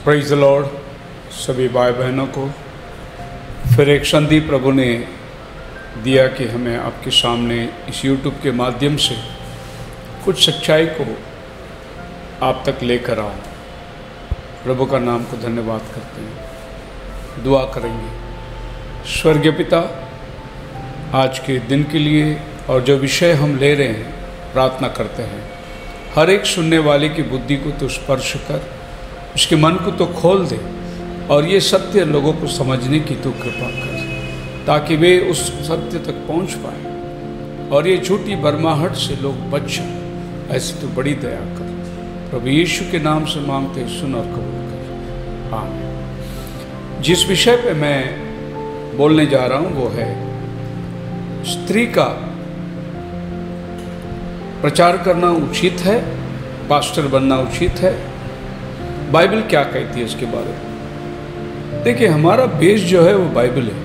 Praise the Lord. सभी भाई बहनों को फिर एक संदीप प्रभु ने दिया कि हमें आपके सामने इस यूट्यूब के माध्यम से कुछ सच्चाई को आप तक लेकर आओ। प्रभु का नाम को धन्यवाद करते हैं, दुआ करेंगे। स्वर्गीय पिता, आज के दिन के लिए और जो विषय हम ले रहे हैं, प्रार्थना करते हैं हर एक सुनने वाले की बुद्धि को तो स्पर्श कर, उसके मन को तो खोल दे और ये सत्य लोगों को समझने की तो कृपा कर, ताकि वे उस सत्य तक पहुंच पाए और ये झूठी बरमाहट से लोग बच जाए। ऐसी तो बड़ी दया कर। प्रभु यीशु के नाम से मांगते, सुन और कबूल कर, आमीन। जिस विषय पे मैं बोलने जा रहा हूँ वो है स्त्री का प्रचार करना उचित है, पास्टर बनना उचित है। बाइबल क्या कहती है इसके बारे में? देखिए, हमारा बेस जो है वो बाइबल है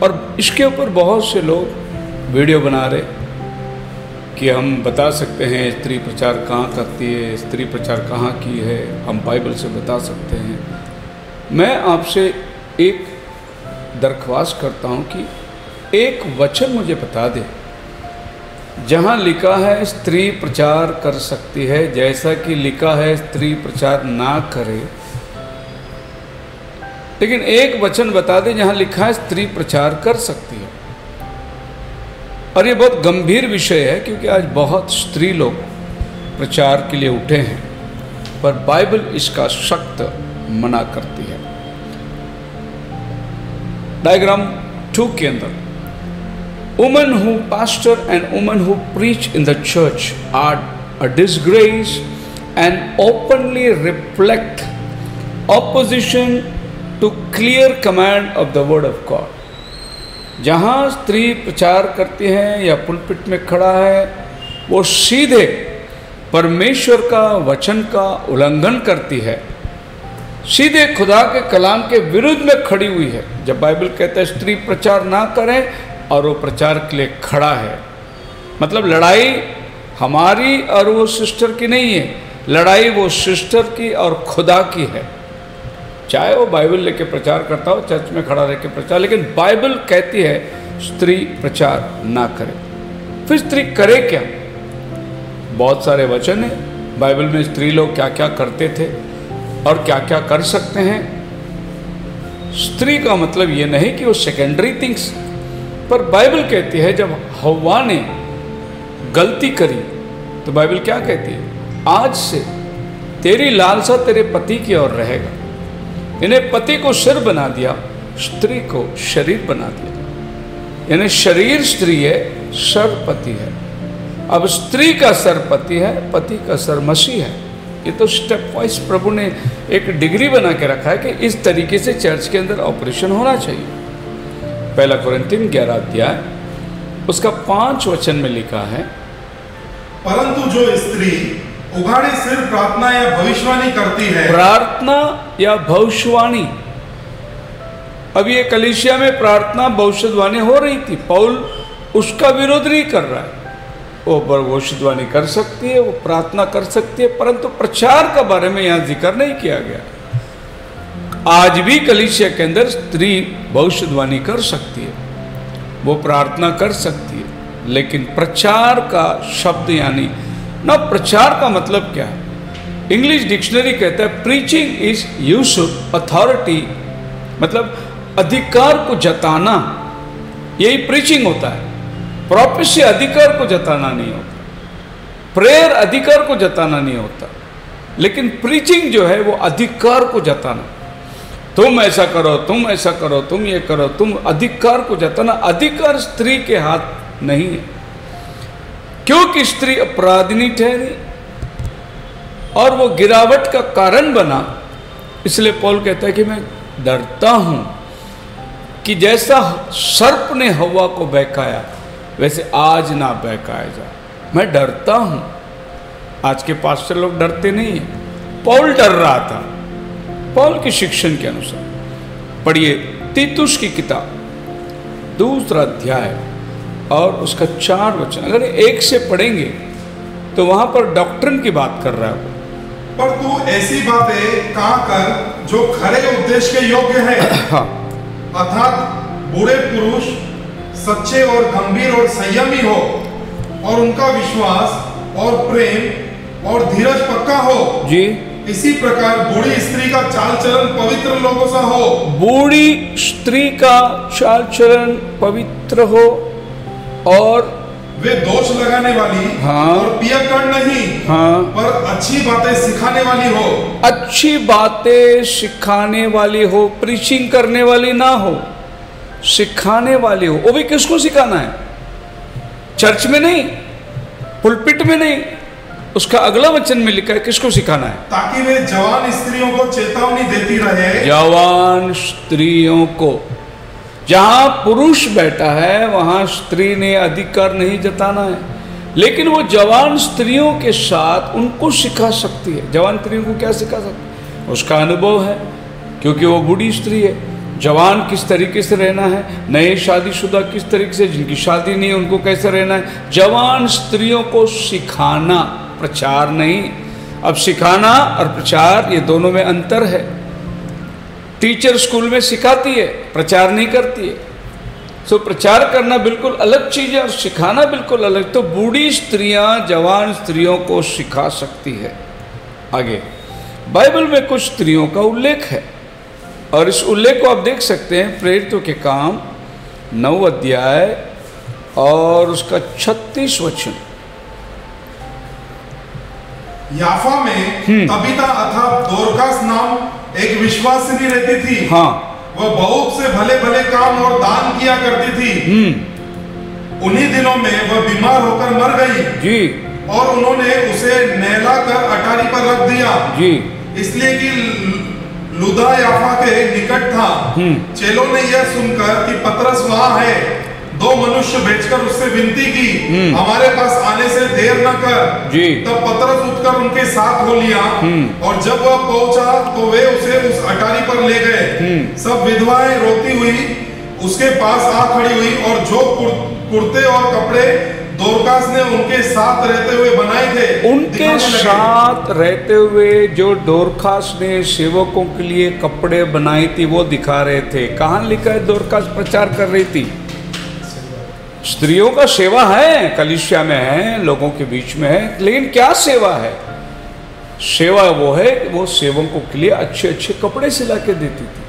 और इसके ऊपर बहुत से लोग वीडियो बना रहे कि हम बता सकते हैं स्त्री प्रचार कहाँ करती है, स्त्री प्रचार कहाँ की है, हम बाइबल से बता सकते हैं। मैं आपसे एक दरख्वास्त करता हूँ कि एक वचन मुझे बता दे जहाँ लिखा है स्त्री प्रचार कर सकती है, जैसा कि लिखा है स्त्री प्रचार ना करे। लेकिन एक वचन बता दे जहाँ लिखा है स्त्री प्रचार कर सकती है। और ये बहुत गंभीर विषय है, क्योंकि आज बहुत स्त्री लोग प्रचार के लिए उठे हैं, पर बाइबल इसका सख्त मना करती है। डायग्राम 2 के अंदर women who pastor and women who preach in the church are a disgrace and openly reflect opposition to clear command of the word of God। जहाँ स्त्री प्रचार करती हैं या पुलपिट में खड़ा है, वो सीधे परमेश्वर का वचन का उल्लंघन करती है, सीधे खुदा के कलाम के विरुद्ध में खड़ी हुई है। जब बाइबल कहता है स्त्री प्रचार ना करें और वो प्रचार के लिए खड़ा है, मतलब लड़ाई हमारी और वो सिस्टर की नहीं है, लड़ाई वो सिस्टर की और खुदा की है। चाहे वो बाइबल लेके प्रचार करता हो, चर्च में खड़ा रह के प्रचार, लेकिन बाइबल कहती है स्त्री प्रचार ना करे। फिर स्त्री करे क्या? बहुत सारे वचन है बाइबल में, स्त्री लोग क्या क्या करते थे और क्या क्या कर सकते हैं। स्त्री का मतलब ये नहीं कि वो सेकेंडरी थिंग्स, पर बाइबल कहती है जब हव्वा ने गलती करी तो बाइबल क्या कहती है? आज से तेरी लालसा तेरे पति की ओर रहेगा। इन्हें पति को सिर बना दिया, स्त्री को शरीर बना दिया। यानी शरीर स्त्री है, सर पति है। अब स्त्री का सर पति है, पति का सर मसीह है। ये तो स्टेप वाइज प्रभु ने एक डिग्री बना के रखा है कि इस तरीके से चर्च के अंदर ऑपरेशन होना चाहिए। 1 कोरिन्थियन 11 अध्याय उसका 5 वचन में लिखा है, परंतु जो स्त्री उघाड़े सिर प्रार्थना या भविष्यवाणी करती है। प्रार्थना या भविष्यवाणी, अब ये कलीसिया में प्रार्थना भविष्यवाणी हो रही थी, पौल उसका विरोध नहीं कर रहा है। वो भविष्यवाणी कर सकती है, वो प्रार्थना कर सकती है, परंतु प्रचार के बारे में यहाँ जिक्र नहीं किया गया। आज भी कलीसिया के अंदर स्त्री भविष्यवाणी कर सकती है, वो प्रार्थना कर सकती है, लेकिन प्रचार का शब्द यानी ना, प्रचार का मतलब क्या है? इंग्लिश डिक्शनरी कहता है प्रीचिंग इज यूज अथॉरिटी, मतलब अधिकार को जताना, यही प्रीचिंग होता है। प्रोफेसी अधिकार को जताना नहीं होता, प्रेयर अधिकार को जताना नहीं होता, लेकिन प्रीचिंग जो है वो अधिकार को जताना। तुम ऐसा करो, तुम ऐसा करो, तुम ये करो, तुम अधिकार को जताना। अधिकार स्त्री के हाथ नहीं है, क्योंकि स्त्री अपराधिनी ठहरी और वो गिरावट का कारण बना। इसलिए पौल कहता है कि मैं डरता हूं कि जैसा सर्प ने हव्वा को बहकाया, वैसे आज ना बहकाया जाए। मैं डरता हूं। आज के पास्टर लोग डरते नहीं हैं, पौल डर रहा था। पौल की शिक्षण के अनुसार पढ़िए तीतुस की किताब 2 अध्याय और उसका 4 वचन। अगर 1 से पढ़ेंगे तो वहाँ पर डॉक्ट्रिन की बात कर रहा है, पर तू ऐसी बातें कहा कर जो खरे उद्देश्य के योग्य है। अर्थात बूढ़े पुरुष सच्चे और गंभीर और संयमी हो, और उनका विश्वास और प्रेम और धीरज पक्का हो जी। इसी प्रकार बूढ़ी स्त्री का चाल चलन पवित्र लोगों सा हो। बूढ़ी स्त्री का चाल चलन पवित्र हो और वे दोष लगाने वाली और पियक्कड़ नहीं, पर अच्छी बातें सिखाने वाली हो। अच्छी बातें सिखाने वाली हो, प्रीचिंग करने वाली ना हो, सिखाने वाली हो। वो भी किसको सिखाना है? चर्च में नहीं, पुलपिट में नहीं, उसका अगला वचन में लिखा है किसको सिखाना है? ताकि वे जवान स्त्रियों को चेतावनी देती रहे। जवान स्त्रियों को, जहां पुरुष बैठा है वहां स्त्री ने अधिकार नहीं जताना है, लेकिन वो जवान स्त्रियों के साथ उनको सिखा सकती है। जवान स्त्रियों को क्या सिखा सकती है? उसका अनुभव है, क्योंकि वो बूढ़ी स्त्री है। जवान किस तरीके से रहना है, नए शादीशुदा किस तरीके से, जिनकी शादी नहीं है उनको कैसे रहना है। जवान स्त्रियों को सिखाना, प्रचार नहीं। अब सिखाना और प्रचार ये दोनों में अंतर है। टीचर स्कूल में सिखाती है, प्रचार नहीं करती है। सो प्रचार करना बिल्कुल अलग चीज है और सिखाना बिल्कुल अलग। तो बूढ़ी स्त्रियां जवान स्त्रियों को सिखा सकती है। आगे बाइबल में कुछ स्त्रियों का उल्लेख है, और इस उल्लेख को आप देख सकते हैं प्रेरितों के काम 9 अध्याय और उसका 36 वचन। याफा में तबीता अर्थात दोरकास नाम एक विश्वासिनी रहती थी। वह बहुत से भले भले काम और दान किया करती थी। उन्हीं दिनों में वह बीमार होकर मर गई जी, और उन्होंने उसे नहला कर अटारी पर रख दिया जी, इसलिए कि लुदा याफा के निकट था। चेलों ने यह सुनकर कि पतरस वहां है, 2 मनुष्य भेजकर उससे विनती की, हमारे पास आने से देर न कर जी। तब पतरस उठकर उनके साथ हो लिया, और जब वह पहुंचा तो वे उसे उस अटारी पर ले गए। सब विधवाएं रोती हुई उसके पास आ खड़ी हुई, और जो कुर्ते और कपड़े दोरकास ने उनके साथ रहते हुए बनाए थे, उनके साथ रहते हुए जो दोरकास ने सेवकों के लिए कपड़े बनाई थी वो दिखा रहे थे। कहाँ लिखा है? दोरकास प्रचार कर रही थी। स्त्रियों का सेवा है, कलीसिया में है, लोगों के बीच में है, लेकिन क्या सेवा है? सेवा वो है कि वो सेवकों के लिए अच्छे अच्छे कपड़े सिला के देती थी।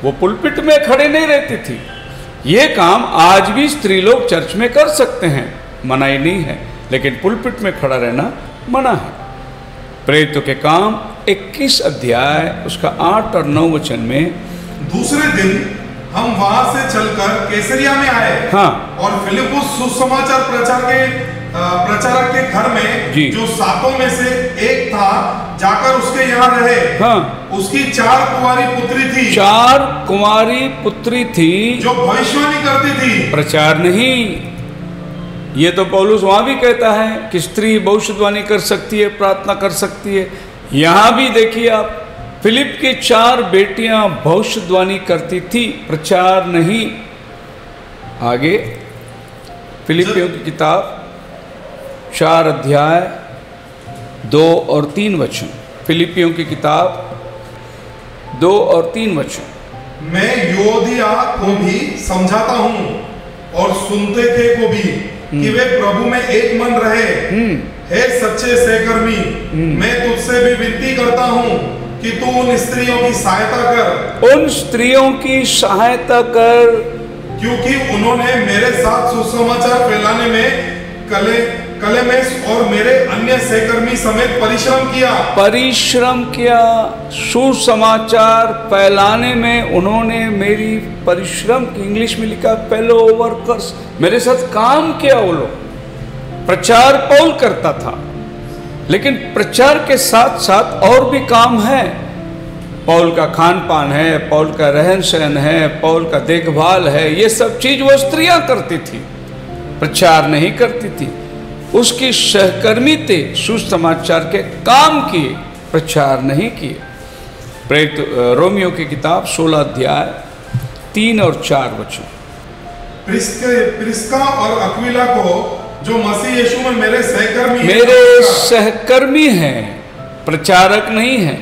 वो पुलपिट में खड़े नहीं रहती थी। ये काम आज भी स्त्री लोग चर्च में कर सकते हैं, मनाही नहीं है, लेकिन पुलपिट में खड़ा रहना मना है। प्रेरितों के काम 21 अध्याय उसका 8 और 9 वचन में, दूसरे दिन हम वहां से चलकर कैसरिया में आए। और फिलिपुस सुसमाचार प्रचारक के घर में जो 7 में से एक था जाकर उसके यहाँ रहे। उसकी 4 कुंवारी पुत्री थी। 4 कुंवारी पुत्री थी जो भविष्यवाणी करती थी, प्रचार नहीं। ये तो पौलुस वहां भी कहता है कि स्त्री भविष्यवाणी कर सकती है, प्रार्थना कर सकती है। यहां भी देखिए आप, फिलिप की 4 बेटियां भविष्यवाणी करती थी, प्रचार नहीं। आगे फिलिपियों की किताब 4 अध्याय 2 और 3 वचन। फिलिपियों की किताब 2 और 3 वचन। मैं योदिया को भी समझाता हूँ और सुनते थे को भी कि वे प्रभु में एक मन रहे। हे सच्चे सहकर्मी, मैं तुझसे भी विनती करता हूँ कि तू उन स्त्रियों की सहायता कर। उन स्त्रियों की सहायता कर, क्योंकि उन्होंने मेरे साथ सुसमाचार फैलाने में कलेमेस और मेरे अन्य सहकर्मी समेत परिश्रम किया। सुसमाचार फैलाने में उन्होंने मेरी परिश्रम की, इंग्लिश में लिखा फेलो वर्कर्स, मेरे साथ काम किया। वो लोग प्रचार पौल करता था, लेकिन प्रचार के साथ साथ और भी काम है। पौल का खान पान है, पौल का रहन सहन है, पौल का देखभाल है, ये सब चीज वो स्त्रियां करती थी, प्रचार नहीं करती थी। उसकी सहकर्मी थे, सुसमाचार के काम किए, प्रचार नहीं किए। प्रेरित रोमियो की किताब 16 अध्याय 3 और 4 वचन। प्रिस्का और अक्विला को जो मसीह यीशु में मेरे सहकर्मी हैं, प्रचारक नहीं है।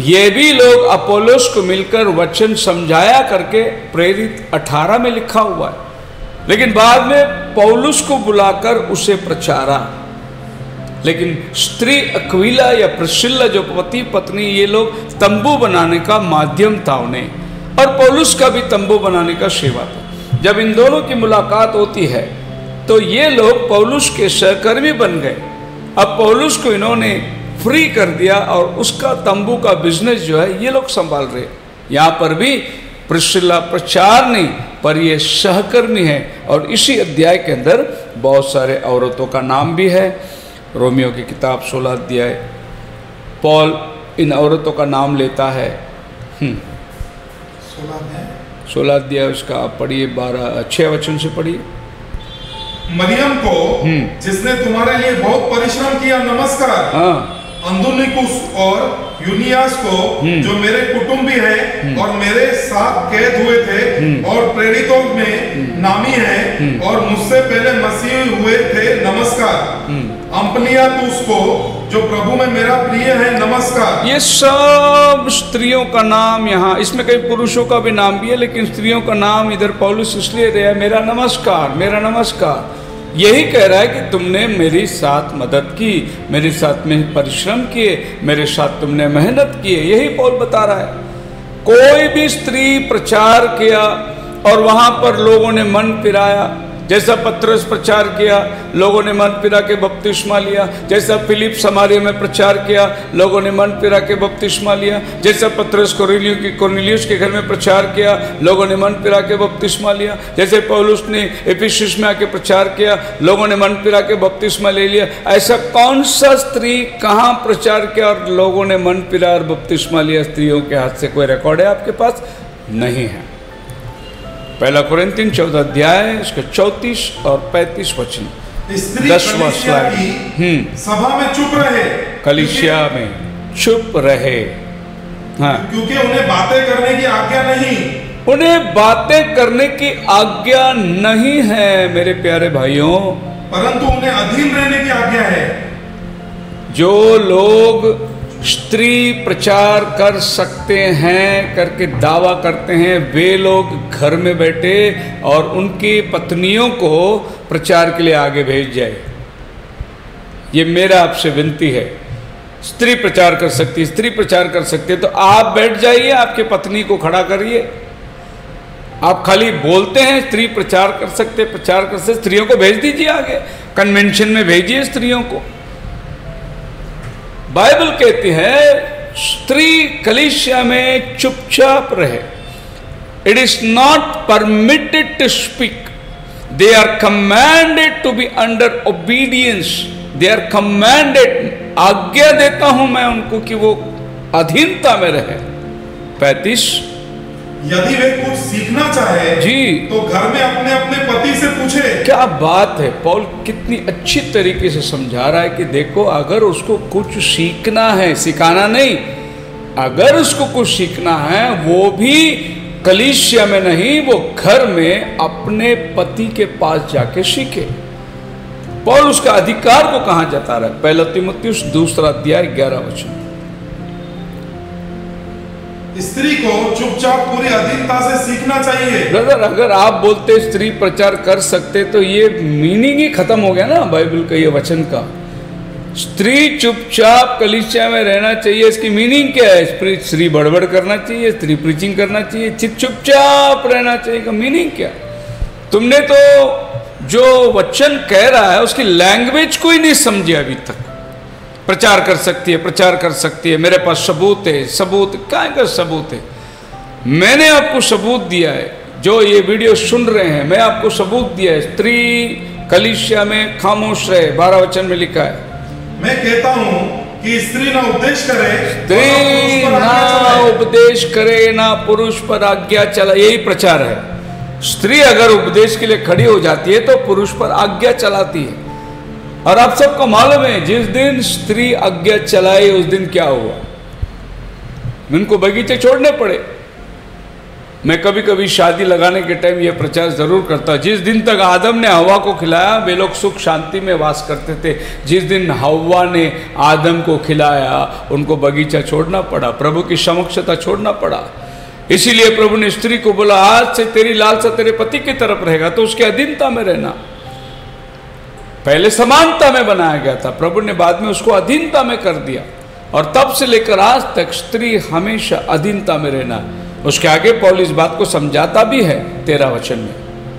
ये भी लोग अपोलोस को मिलकर वचन समझाया करके प्रेरित 18 में लिखा हुआ है। लेकिन बाद में पौलुस को बुलाकर उसे प्रचारा। लेकिन स्त्री अक्विला या प्रिस्किल्ला जो पति पत्नी, ये लोग तंबू बनाने का माध्यम था उन्हें, और पौलुस का भी तंबू बनाने का सेवा था। जब इन दोनों की मुलाकात होती है तो ये लोग पौलुस के सहकर्मी बन गए। अब पौलुस को इन्होंने फ्री कर दिया और उसका तंबू का बिजनेस जो है ये लोग संभाल रहे। यहाँ पर भी प्रिस्किल्ला प्रचार नहीं पर ये सहकर्मी है। और इसी अध्याय के अंदर बहुत सारे औरतों का नाम भी है। रोमियो की किताब 16 अध्याय, पॉल इन औरतों का नाम लेता है। 16 अध्याय उसका आप पढ़िए, 6 वचन से पढ़िए। मरियम को जिसने तुम्हारे लिए बहुत परिश्रम किया नमस्कार। हाँ। अंदुनिकुस और यूनियास को जो मेरे कुटुंबी है और मेरे साथ कैद हुए थे और प्रेरितों में नामी है और मुझसे पहले मसीह हुए थे नमस्कार। अम्पलियातुस को जो प्रभु में मेरा प्रिय है नमस्कार। ये सब स्त्रियों का नाम यहाँ, इसमें कई पुरुषों का भी नाम भी है लेकिन स्त्रियों का नाम इधर पौलुस इसलिए दिया, मेरा नमस्कार, मेरा नमस्कार। यही कह रहा है कि तुमने मेरे साथ मदद की, मेरे साथ में परिश्रम किए, मेरे साथ तुमने मेहनत की है। यही पौल बता रहा है। कोई भी स्त्री प्रचार किया और वहां पर लोगों ने मन फिराया, जैसा पतरस प्रचार किया लोगों ने मन फिरा के बपतिस्मा लिया, जैसा फिलिप समारिया में प्रचार किया लोगों ने मन फिरा के बपतिस्मा लिया, जैसा पतरस कोर्नेलियुस के घर में प्रचार किया लोगों ने मन फिरा के बपतिस्मा लिया, जैसे पौलुस ने इफिसुस में आके प्रचार किया लोगों ने मन फिरा के बपतिस्मा ले लिया। ऐसा कौन सा स्त्री कहाँ प्रचार किया और लोगों ने मन फिरा और बपतिस्मा लिया? स्त्रियों के हाथ से कोई रिकॉर्ड है आपके पास? नहीं है। पहला कोरिन्थियन 14 अध्याय इसके 34 और 35 वचन। 10वां स्लाइड। सभा में चुप रहे, कलीसिया में चुप रहे। हाँ, क्योंकि उन्हें बातें करने की आज्ञा नहीं, उन्हें बातें करने की आज्ञा नहीं है मेरे प्यारे भाइयों, परंतु उन्हें अधीन रहने की आज्ञा है। जो लोग स्त्री प्रचार कर सकते हैं करके दावा करते हैं, वे लोग घर में बैठे और उनकी पत्नियों को प्रचार के लिए आगे भेज जाए। ये मेरा आपसे विनती है। स्त्री प्रचार कर सकती है, स्त्री प्रचार कर सकती है, तो आप बैठ जाइए, आपके पत्नी को खड़ा करिए। आप खाली बोलते हैं स्त्री प्रचार कर सकते, प्रचार कर सकते, स्त्रियों को भेज दीजिए आगे, कन्वेंशन में भेजिए स्त्रियों को। बाइबल कहती है स्त्री कलीसिया में चुपचाप रहे। It is not permitted to speak, they are commanded to be under obedience, they are commanded, आज्ञा देता हूं मैं उनको कि वो अधीनता में रहे। 35 यदि वे कुछ सीखना चाहे जी तो घर में अपने अपने पति से पूछे। क्या बात है, पौल कितनी अच्छी तरीके से समझा रहा है कि देखो अगर उसको कुछ सीखना है, सिखाना नहीं, अगर उसको कुछ सीखना है वो भी कलीसिया में नहीं, वो घर में अपने पति के पास जाके सीखे। पौल उसका अधिकार को कहां जता रहा है? पहला तीमुथियुस 2 अध्याय 11 वचन। स्त्री को चुपचाप पूरी अधीनता से सीखना चाहिए। ब्रदर, अगर आप बोलते स्त्री प्रचार कर सकते तो ये मीनिंग ही खत्म हो गया ना बाइबल का, ये वचन का। स्त्री चुपचाप कलीसिया में रहना चाहिए, इसकी मीनिंग क्या है? स्त्री बड़बड़ करना चाहिए, स्त्री प्रीचिंग करना चाहिए, चुपचाप रहना चाहिए का मीनिंग क्या? तुमने तो जो वचन कह रहा है उसकी लैंग्वेज को ही नहीं समझे अभी तक। प्रचार कर सकती है, प्रचार कर सकती है, मेरे पास सबूत है। सबूत क्या का सबूत है? मैंने आपको सबूत दिया है। जो ये वीडियो सुन रहे हैं, मैं आपको सबूत दिया है। स्त्री कलीसिया में खामोश रहे, 12 वचन में लिखा है। मैं कहता हूं कि स्त्री ना उपदेश करे, स्त्री ना उपदेश करे, ना पुरुष पर आज्ञा चला, यही प्रचार है। स्त्री अगर उपदेश के लिए खड़ी हो जाती है तो पुरुष पर आज्ञा चलाती है। और आप सबको मालूम है जिस दिन स्त्री आज्ञा चलाई उस दिन क्या हुआ? उनको बगीचे छोड़ने पड़े। मैं कभी कभी शादी लगाने के टाइम ये प्रचार जरूर करता हूँ, जिस दिन तक आदम ने हवा को खिलाया वे लोग सुख शांति में वास करते थे। जिस दिन हवा ने आदम को खिलाया उनको बगीचा छोड़ना पड़ा, प्रभु की समक्षता छोड़ना पड़ा। इसीलिए प्रभु ने स्त्री को बोला, आज से तेरी लालसा तेरे पति की तरफ रहेगा, तो उसके अधीनता में रहना। पहले समानता में बनाया गया था, प्रभु ने बाद में उसको अधीनता में कर दिया, और तब से लेकर आज तक स्त्री हमेशा अधीनता में रहना। उसके आगे पौलुस इस बात को समझाता भी है 13 वचन में,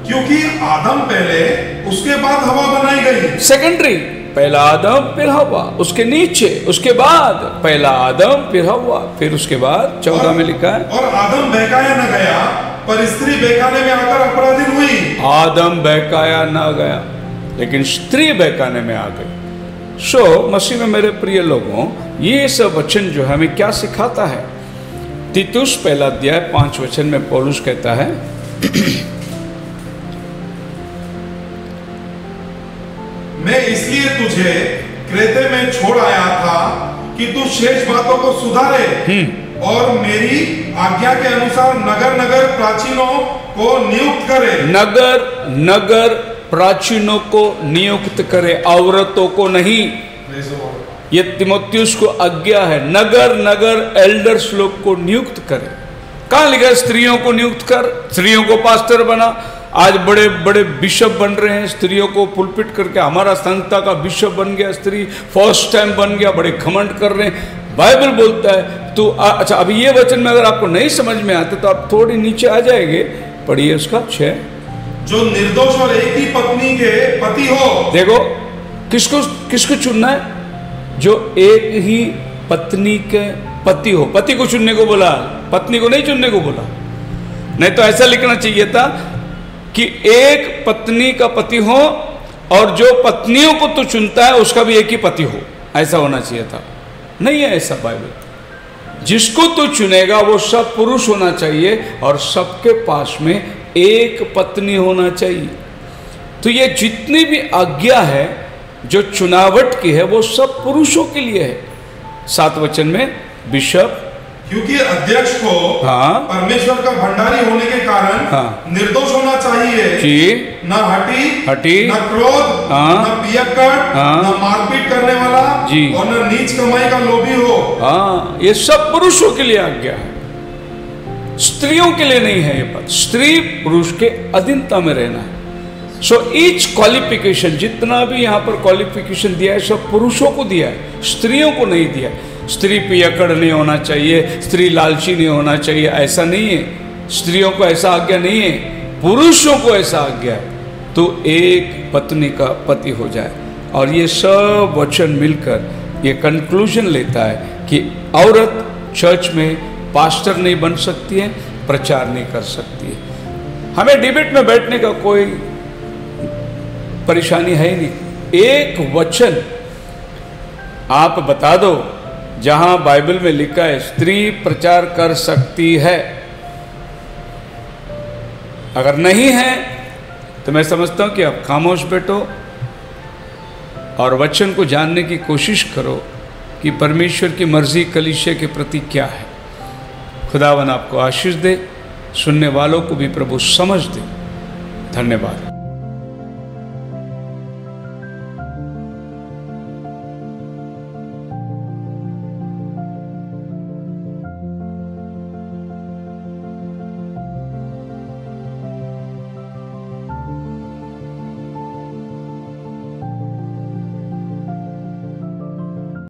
क्योंकि आदम पहले उसके बाद हवा बनाई गई। सेकेंडरी, पहला आदम फिर हवा, उसके नीचे उसके बाद पहला आदम फिर हवा, फिर उसके बाद 14 में लिखा है, और आदम बहकाया न गया पर स्त्री बहकाने में आकर अपराधी हुई। आदम बहकाया ना गया लेकिन स्त्री बहकाने में आ गई। सो मसीह में मेरे प्रिय लोगों, ये सब वचन जो है हमें क्या सिखाता है? तीतुस पहला अध्याय 5 वचन में पौलुस कहता है, मैं इसलिए तुझे क्रेते में छोड़ आया था कि तू शेष बातों को सुधारे और मेरी आज्ञा के अनुसार नगर नगर प्राचीनों को नियुक्त करे। नगर नगर प्राचीनों को नियुक्त करे, औरतों को नहीं। ये तिमोथियुस को आज्ञा है, नगर नगर एल्डर्स लोग को नियुक्त करे। कहाँ लिखा? स्त्रियों को नियुक्त कर, स्त्रियों को पास्टर बना। आज बड़े बड़े बिशप बन रहे हैं, स्त्रियों को पुलपिट करके हमारा संस्था का बिशप बन गया, स्त्री फर्स्ट टाइम बन गया, बड़े घमंड कर रहे हैं। बाइबल बोलता है तो अच्छा, अभी ये वचन में अगर आपको नहीं समझ में आते तो आप थोड़ी नीचे आ जाएंगे, पढ़िए उसका 6। जो निर्दोष और एक ही पत्नी के पति हो। देखो किसको किसको चुनना है? जो एक ही पत्नी के पति हो। पति को चुनने को बोला, पत्नी को नहीं चुनने को बोला। नहीं तो ऐसा लिखना चाहिए था कि एक पत्नी का पति हो और जो पत्नियों को तू चुनता है उसका भी एक ही पति हो, ऐसा होना चाहिए था। नहीं है ऐसा बाइबल। जिसको तू चुनेगा वो सब पुरुष होना चाहिए और सबके पास में एक पत्नी होना चाहिए। तो ये जितनी भी आज्ञा है जो चुनावट की है वो सब पुरुषों के लिए है। 7 वचन में बिशप, क्योंकि अध्यक्ष को परमेश्वर का भंडारी होने के कारण निर्दोष होना चाहिए कि न हठी न क्रोध न पियक्कड़ न मारपीट करने वाला और न नीच कमाई का लोभी हो। ये सब पुरुषों के लिए आज्ञा है, स्त्रियों के लिए नहीं है ये बात। स्त्री पुरुष के अधीनता में रहना है। सो ईच क्वालिफिकेशन, जितना भी यहाँ पर क्वालिफिकेशन दिया है सब पुरुषों को दिया है, स्त्रियों को नहीं दिया है। स्त्री पियक्कड़ नहीं होना चाहिए, स्त्री लालची नहीं होना चाहिए, ऐसा नहीं है। स्त्रियों को ऐसा आज्ञा नहीं है, पुरुषों को ऐसा आज्ञा है। तो एक पत्नी का पति हो जाए। और ये सब वचन मिलकर ये कंक्लूजन लेता है कि औरत चर्च में पास्टर नहीं बन सकती है, प्रचार नहीं कर सकती है। हमें डिबेट में बैठने का कोई परेशानी है ही नहीं। एक वचन आप बता दो जहां बाइबल में लिखा है स्त्री प्रचार कर सकती है। अगर नहीं है तो मैं समझता हूं कि आप खामोश बैठो और वचन को जानने की कोशिश करो कि परमेश्वर की मर्जी कलीसिया के प्रति क्या है। खुदावन आपको आशीष दे, सुनने वालों को भी प्रभु समझ दे। धन्यवाद।